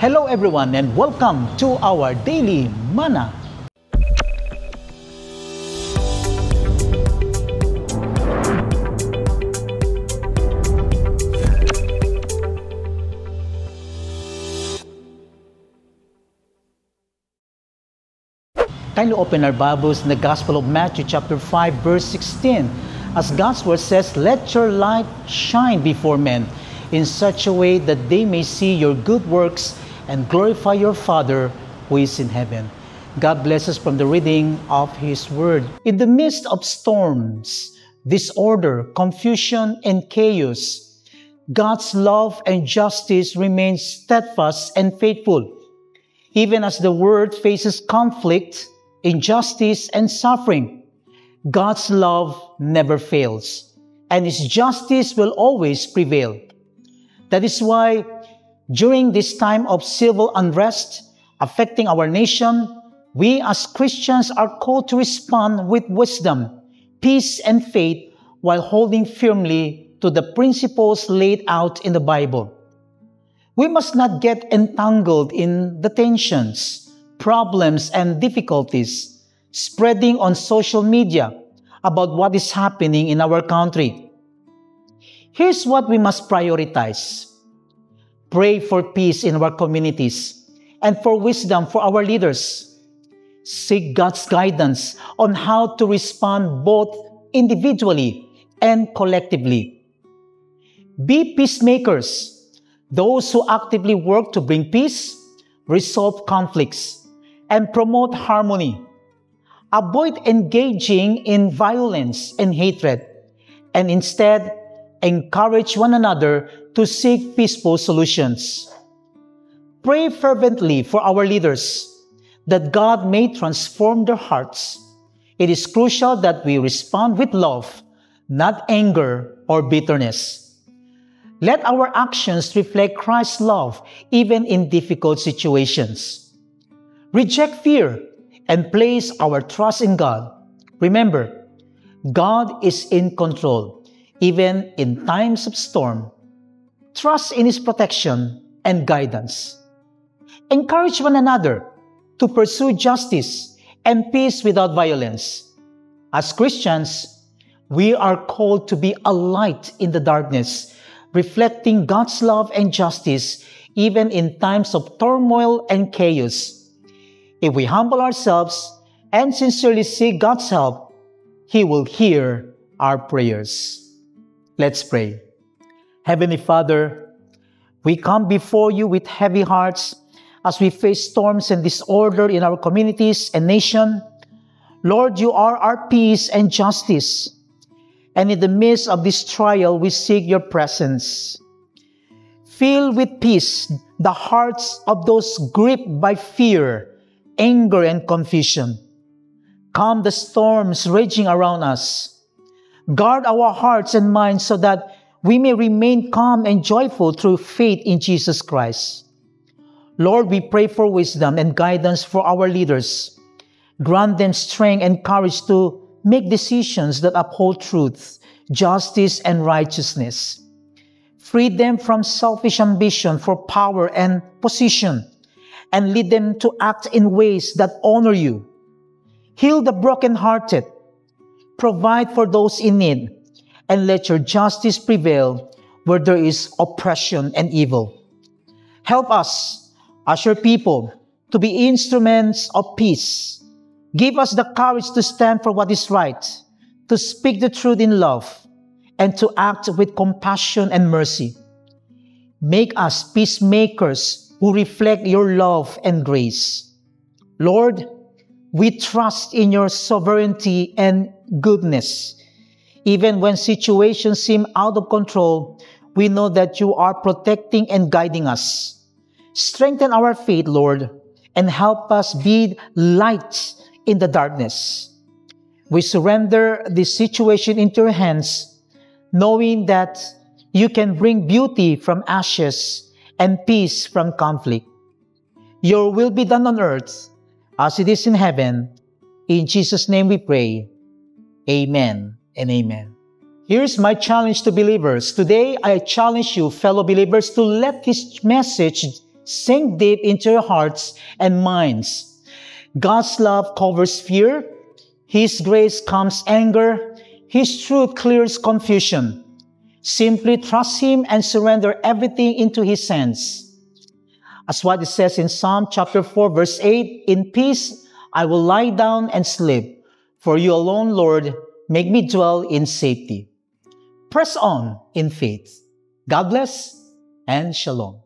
Hello everyone and welcome to our Daily Manna. Kindly open our Bibles in the Gospel of Matthew chapter 5 verse 16. As God's word says, "Let your light shine before men in such a way that they may see your good works and glorify your Father who is in heaven." God bless us from the reading of His Word. In the midst of storms, disorder, confusion, and chaos, God's love and justice remain steadfast and faithful. Even as the world faces conflict, injustice, and suffering, God's love never fails, and His justice will always prevail. That is why, during this time of civil unrest affecting our nation, we as Christians are called to respond with wisdom, peace, and faith while holding firmly to the principles laid out in the Bible. We must not get entangled in the tensions, problems, and difficulties spreading on social media about what is happening in our country. Here's what we must prioritize. Pray for peace in our communities and for wisdom for our leaders. Seek God's guidance on how to respond both individually and collectively. Be peacemakers, those who actively work to bring peace, resolve conflicts, and promote harmony. Avoid engaging in violence and hatred, and instead encourage one another to seek peaceful solutions. Pray fervently for our leaders, that God may transform their hearts. It is crucial that we respond with love, not anger or bitterness. Let our actions reflect Christ's love even in difficult situations. Reject fear and place our trust in God. Remember, God is in control, even in times of storm. Trust in His protection and guidance. Encourage one another to pursue justice and peace without violence. As Christians, we are called to be a light in the darkness, reflecting God's love and justice even in times of turmoil and chaos. If we humble ourselves and sincerely seek God's help, He will hear our prayers. Let's pray. Heavenly Father, we come before You with heavy hearts as we face storms and disorder in our communities and nation. Lord, You are our peace and justice. And in the midst of this trial, we seek Your presence. Fill with peace the hearts of those gripped by fear, anger, and confusion. Calm the storms raging around us. Guard our hearts and minds so that we may remain calm and joyful through faith in Jesus Christ. Lord, we pray for wisdom and guidance for our leaders. Grant them strength and courage to make decisions that uphold truth, justice, and righteousness. Free them from selfish ambition for power and position, and lead them to act in ways that honor You. Heal the brokenhearted, provide for those in need, and let Your justice prevail where there is oppression and evil. Help us, as Your people, to be instruments of peace. Give us the courage to stand for what is right, to speak the truth in love, and to act with compassion and mercy. Make us peacemakers who reflect Your love and grace. Lord, we trust in Your sovereignty and goodness. Even when situations seem out of control, we know that You are protecting and guiding us. Strengthen our faith, Lord, and help us be light in the darkness. We surrender this situation into Your hands, knowing that You can bring beauty from ashes and peace from conflict. Your will be done on earth as it is in heaven. In Jesus' name we pray. Amen and amen. Here's my challenge to believers. Today, I challenge you, fellow believers, to let this message sink deep into your hearts and minds. God's love covers fear. His grace calms anger. His truth clears confusion. Simply trust Him and surrender everything into His hands. As what it says in Psalm chapter 4, verse 8, "In peace I will lie down and sleep, for you alone, Lord, make me dwell in safety." Press on in faith. God bless and shalom.